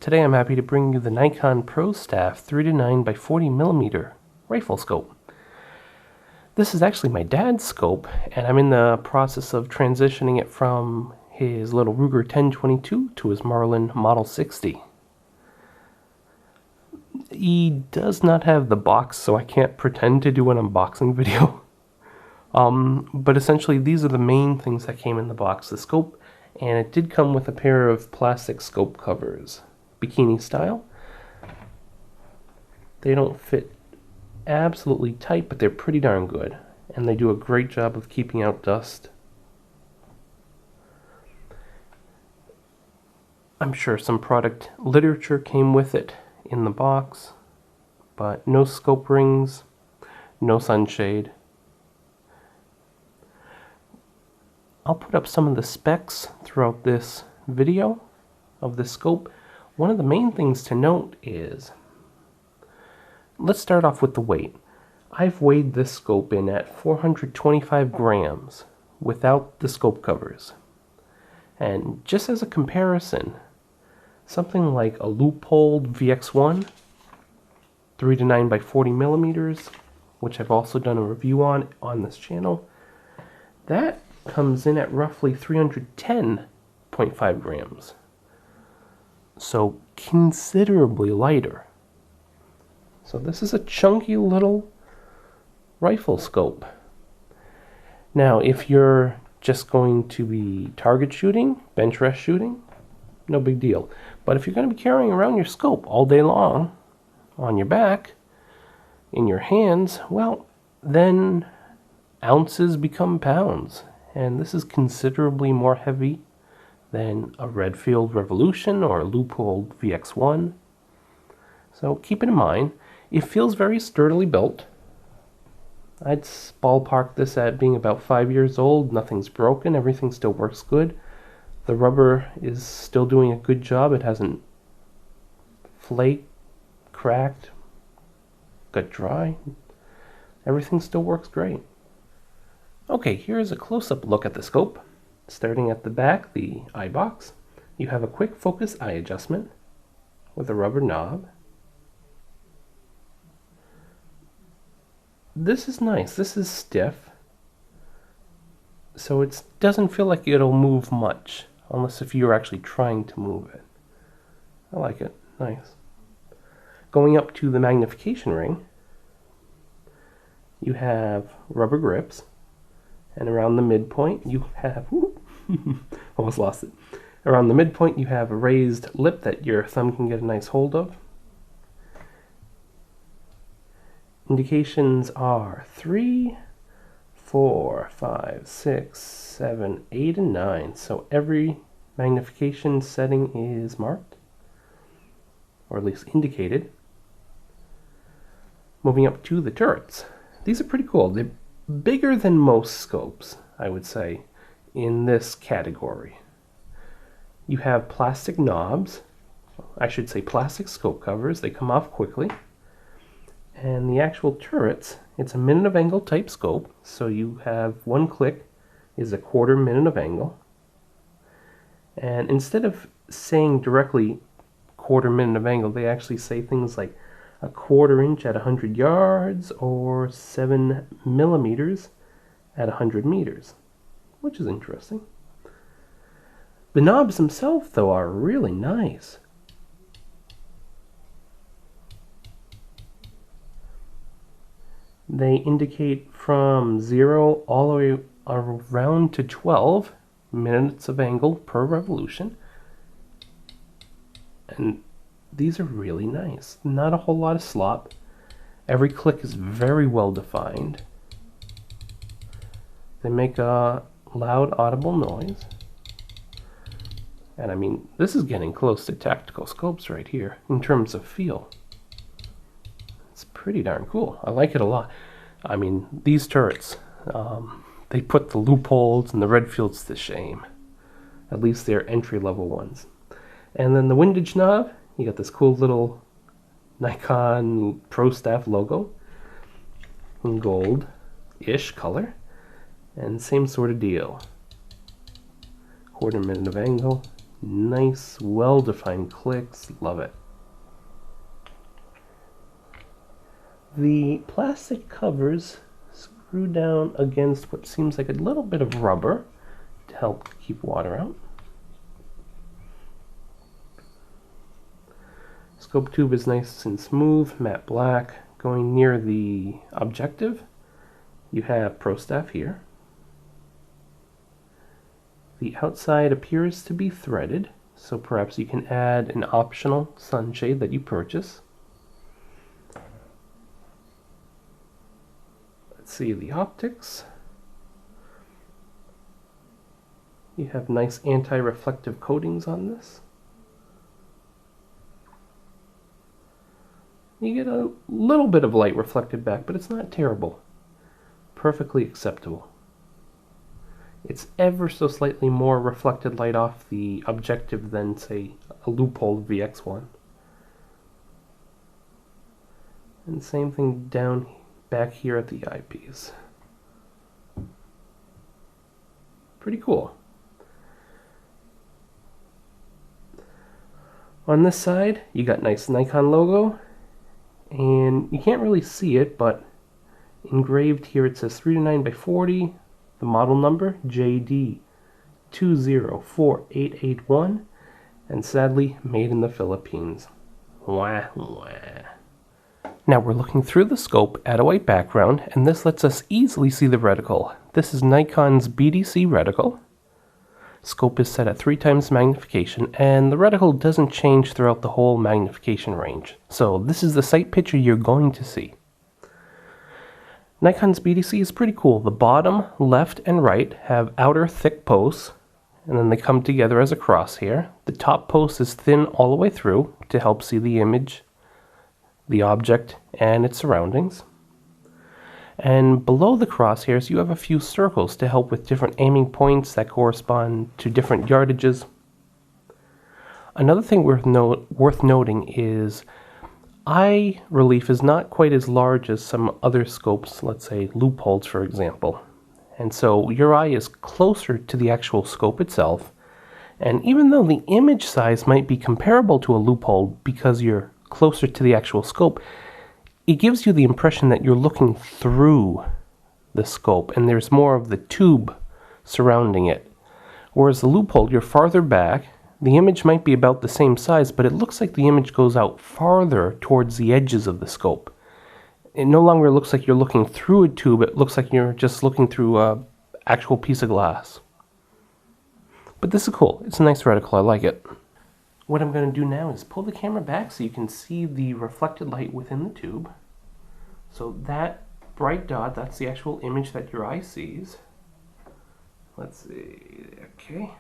Today I'm happy to bring you the Nikon Prostaff 3-9x40mm rifle scope. This is actually my dad's scope, and I'm in the process of transitioning it from his little Ruger 1022 to his Marlin Model 60. He does not have the box, so I can't pretend to do an unboxing video. But essentially these are the main things that came in the box. The scope, and it did come with a pair of plastic scope covers, bikini style. They don't fit absolutely tight, but they're pretty darn good, and they do a great job of keeping out dust. I'm sure some product literature came with it in the box, but no scope rings, no sunshade. I'll put up some of the specs throughout this video of the scope. One of the main things to note is, let's start off with the weight. I've weighed this scope in at 425 grams without the scope covers. And just as a comparison, something like a Leupold VX-1 3-9x40mm, which I've also done a review on this channel, that comes in at roughly 310.5 grams. So considerably lighter. So this is a chunky little rifle scope. Now, if you're just going to be target shooting, bench rest shooting, no big deal. But if you're going to be carrying around your scope all day long, on your back, in your hands, well, then ounces become pounds. And this is considerably more heavy than a Redfield Revolution or a Leupold VX-1. So keep it in mind. It feels very sturdily built. I'd ballpark this at being about 5 years old. Nothing's broken. Everything still works good. The rubber is still doing a good job. It hasn't flaked, cracked, got dry. Everything still works great. Okay, here's a close-up look at the scope. Starting at the back, the eye box, you have a quick focus eye adjustment with a rubber knob. This is nice. This is stiff, so it doesn't feel like it'll move much, unless if you're actually trying to move it. I like it. Nice. Going up to the magnification ring, you have rubber grips, and around the midpoint you have almost lost it. Around the midpoint you have a raised lip that your thumb can get a nice hold of. Indications are 3, 4, 5, 6, 7, 8, and 9. So every magnification setting is marked, or at least indicated. Moving up to the turrets. These are pretty cool. They're bigger than most scopes, I would say, in this category. You have plastic knobs, I should say plastic scope covers. They come off quickly. And the actual turrets, it's a minute of angle type scope, so you have one click is a 1/4 minute of angle. And instead of saying directly 1/4 minute of angle, they actually say things like a 1/4 inch at 100 yards or 7 millimeters at 100 meters, which is interesting. The knobs themselves, though, are really nice. They indicate from 0 all the way around to 12 minutes of angle per revolution. And these are really nice. Not a whole lot of slop. Every click is very well defined. They make a loud audible noise. And I mean, this is getting close to tactical scopes right here in terms of feel. It's pretty darn cool. I like it a lot. I mean, these turrets, they put the Leupolds and the Redfields to shame. At least they're entry-level ones. And then the windage knob, you got this cool little Nikon Prostaff logo in gold-ish color. And same sort of deal. 1/4 minute of angle. Nice, well-defined clicks. Love it. The plastic covers screw down against what seems like a little bit of rubber to help keep water out. Scope tube is nice and smooth, matte black. Going near the objective, you have Prostaff here. The outside appears to be threaded, so perhaps you can add an optional sunshade that you purchase. Let's see the optics. You have nice anti-reflective coatings on this. You get a little bit of light reflected back, but it's not terrible. Perfectly acceptable. It's ever so slightly more reflected light off the objective than, say, a Leupold VX-1. And same thing down back here at the eyepiece. Pretty cool. On this side, you got nice Nikon logo. And you can't really see it, but engraved here it says 3-9x40, the model number JD204881, and sadly made in the Philippines. Wah, wah. Now we're looking through the scope at a white background, and this lets us easily see the reticle. This is Nikon's BDC reticle. Scope is set at 3x magnification, and the reticle doesn't change throughout the whole magnification range. So this is the sight picture you're going to see. Nikon's BDC is pretty cool. The bottom, left, and right have outer thick posts, and then they come together as a crosshair. The top post is thin all the way through to help see the image, the object, and its surroundings. And below the crosshairs, you have a few circles to help with different aiming points that correspond to different yardages. Another thing worth noting is eye relief is not quite as large as some other scopes, let's say Leupolds, for example. And so your eye is closer to the actual scope itself. And even though the image size might be comparable to a Leupold because you're closer to the actual scope, it gives you the impression that you're looking through the scope and there's more of the tube surrounding it. Whereas the Leupold, you're farther back, the image might be about the same size, but it looks like the image goes out farther towards the edges of the scope. It no longer looks like you're looking through a tube, it looks like you're just looking through an actual piece of glass. But this is cool, it's a nice reticle, I like it. What I'm going to do now is pull the camera back so you can see the reflected light within the tube. So that bright dot, that's the actual image that your eye sees. Let's see, okay.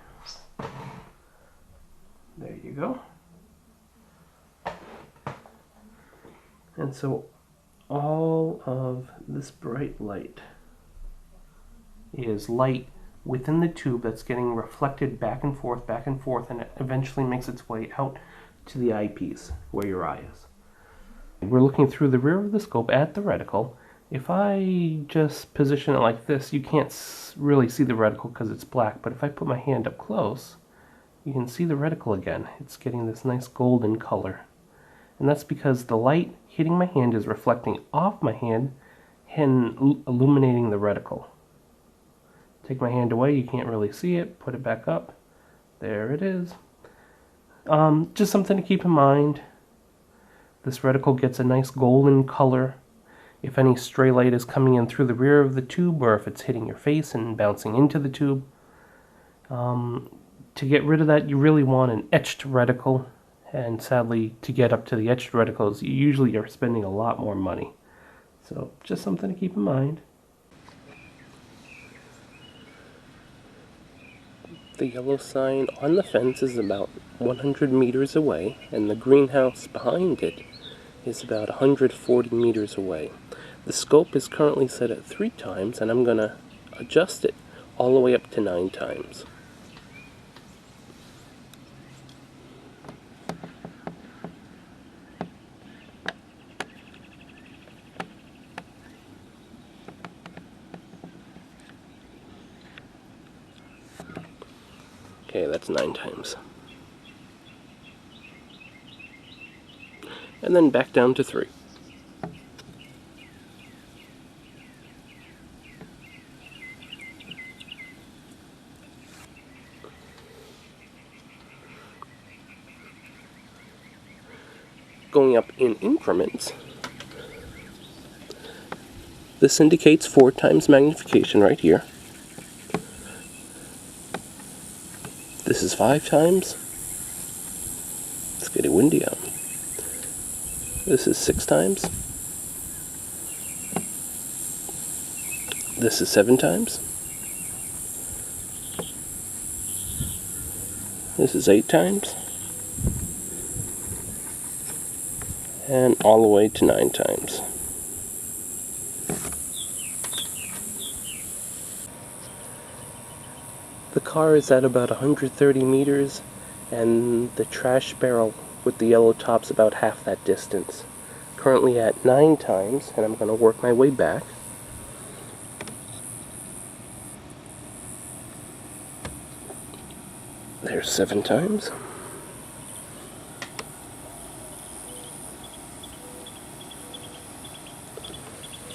There you go. And so all of this bright light is light within the tube that's getting reflected back and forth, and it eventually makes its way out to the eyepiece where your eye is. We're looking through the rear of the scope at the reticle. If I just position it like this, you can't really see the reticle because it's black, but if I put my hand up close, you can see the reticle again. It's getting this nice golden color. And that's because the light hitting my hand is reflecting off my hand and illuminating the reticle. Take my hand away, you can't really see it. Put it back up. There it is. Just something to keep in mind. This reticle gets a nice golden color. If any stray light is coming in through the rear of the tube, or if it's hitting your face and bouncing into the tube. To get rid of that, you really want an etched reticle. And sadly, to get up to the etched reticles, you usually are spending a lot more money. So, just something to keep in mind. The yellow sign on the fence is about 100 meters away, and the greenhouse behind it is about 140 meters away. The scope is currently set at 3x, and I'm going to adjust it all the way up to 9x. Okay, that's 9x. and then back down to 3. Going up in increments, this indicates 4 times magnification right here. This is 5 times. It's getting windy out. This is 6 times. This is 7 times. This is 8 times. And all the way to 9 times. The car is at about 130 meters, and the trash barrel with the yellow top's about half that distance. Currently at 9 times, and I'm going to work my way back. There's 7 times.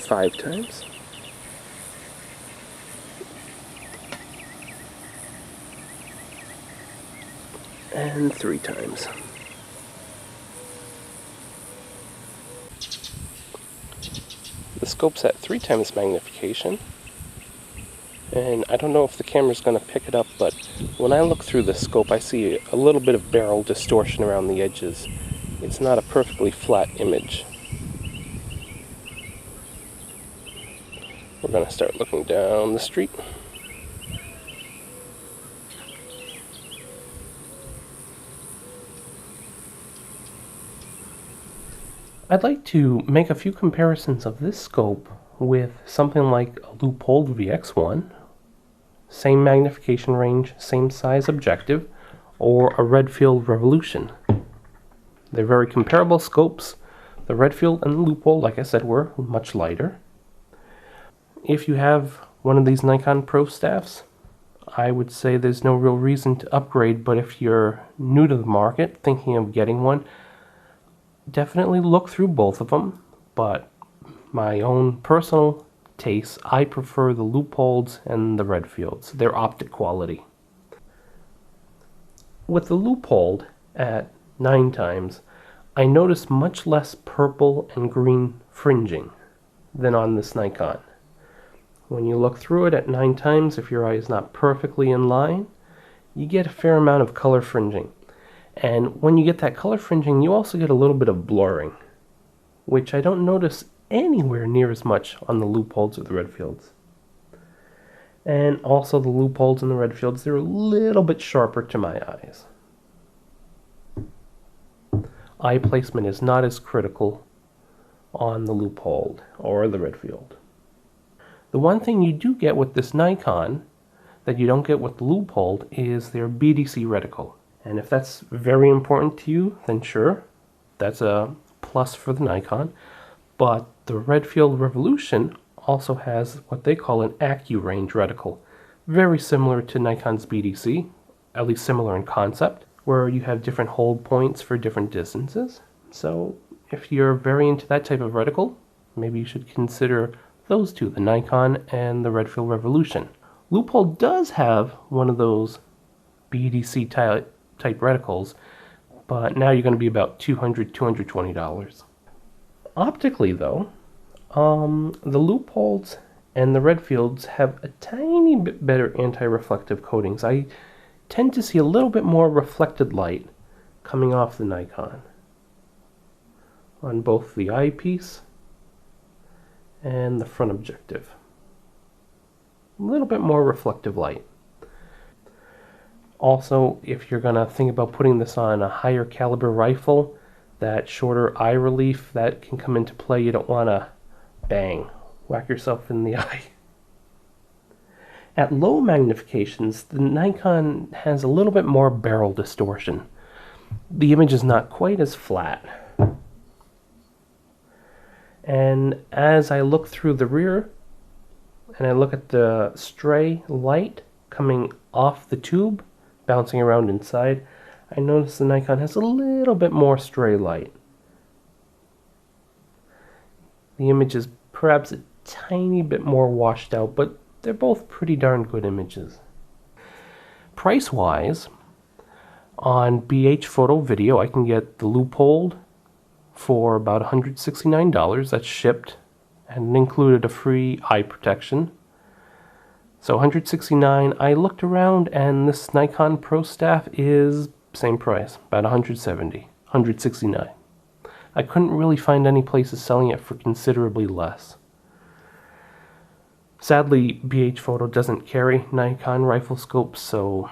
Five times. And 3 times. The scope's at 3 times magnification, and I don't know if the camera's going to pick it up, but when I look through the scope I see a little bit of barrel distortion around the edges. It's not a perfectly flat image. We're going to start looking down the street. I'd like to make a few comparisons of this scope with something like a Leupold VX-1, same magnification range, same size objective, or a Redfield Revolution. They're very comparable scopes. The Redfield and the Leupold, like I said, were much lighter. If you have one of these Nikon Prostaffs, I would say there's no real reason to upgrade, but if you're new to the market, thinking of getting one, definitely look through both of them. But my own personal taste, I prefer the Leupolds and the Redfields. They're optic quality. With the Leupold at 9 times, I notice much less purple and green fringing than on this Nikon. When you look through it at 9 times, if your eye is not perfectly in line, you get a fair amount of color fringing. And when you get that color fringing, you also get a little bit of blurring, which I don't notice anywhere near as much on the Leupolds or the Redfields. And also the Leupolds and the Redfields, they're a little bit sharper to my eyes. Eye placement is not as critical on the Leupold or the Redfield. The one thing you do get with this Nikon that you don't get with the Leupold is their BDC reticle. And if that's very important to you, then sure, that's a plus for the Nikon. But the Redfield Revolution also has what they call an AccuRange reticle, very similar to Nikon's BDC, at least similar in concept, where you have different hold points for different distances. So if you're very into that type of reticle, maybe you should consider those two, the Nikon and the Redfield Revolution. Leupold does have one of those BDC type reticles, but now you're going to be about $200, $220. Optically though, the Leupolds and the Redfields have a tiny bit better anti-reflective coatings. I tend to see a little bit more reflected light coming off the Nikon on both the eyepiece and the front objective. A little bit more reflective light. Also, if you're going to think about putting this on a higher caliber rifle, that shorter eye relief, that can come into play. You don't want to, bang, whack yourself in the eye. At low magnifications, the Nikon has a little bit more barrel distortion. The image is not quite as flat. And as I look through the rear, and I look at the stray light coming off the tube, bouncing around inside, I notice the Nikon has a little bit more stray light. The image is perhaps a tiny bit more washed out, but they're both pretty darn good images. Price-wise, on BH Photo Video, I can get the Leupold for about $169. That's shipped, and it included a free eye protection. So $169. I looked around, and this Nikon Prostaff is same price, about $170, $169. I couldn't really find any places selling it for considerably less. Sadly, BH Photo doesn't carry Nikon rifle scopes, so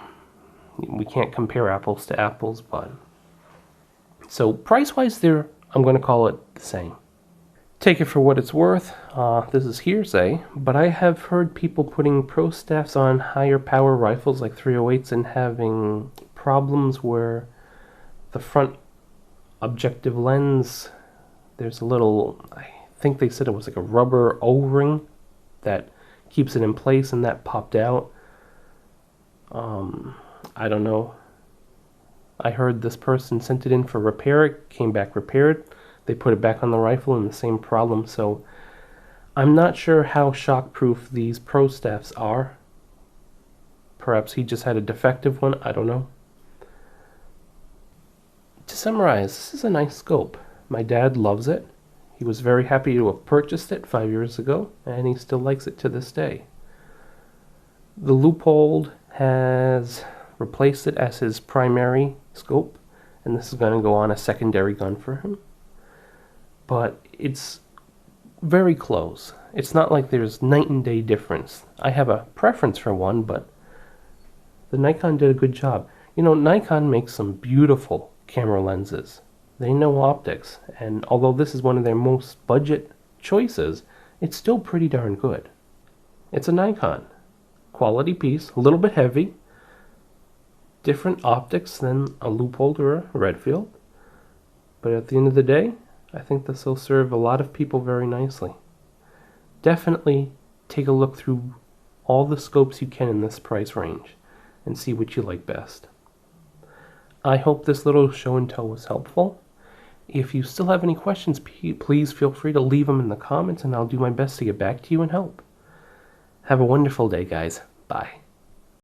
we can't compare apples to apples, but so price-wise there, I'm going to call it the same. Take it for what it's worth. This is hearsay, but I have heard people putting Prostaffs on higher power rifles like 308s and having problems where the front objective lens, there's a little, I think they said it was like a rubber O-ring that keeps it in place, and that popped out. I don't know. I heard this person sent it in for repair, it came back repaired. They put it back on the rifle and the same problem, so I'm not sure how shockproof these Prostaffs are. Perhaps he just had a defective one, I don't know. To summarize, this is a nice scope. My dad loves it. He was very happy to have purchased it 5 years ago, and he still likes it to this day. The Leupold has replaced it as his primary scope, and this is going to go on a secondary gun for him. But it's very close. It's not like there's night and day difference. I have a preference for one, but the Nikon did a good job. You know, Nikon makes some beautiful camera lenses. They know optics, and although this is one of their most budget choices, it's still pretty darn good. It's a Nikon. Quality piece, a little bit heavy, different optics than a Leupold or a Redfield, but at the end of the day, I think this will serve a lot of people very nicely. Definitely take a look through all the scopes you can in this price range and see what you like best. I hope this little show and tell was helpful. If you still have any questions, please feel free to leave them in the comments, and I'll do my best to get back to you and help. Have a wonderful day, guys. Bye.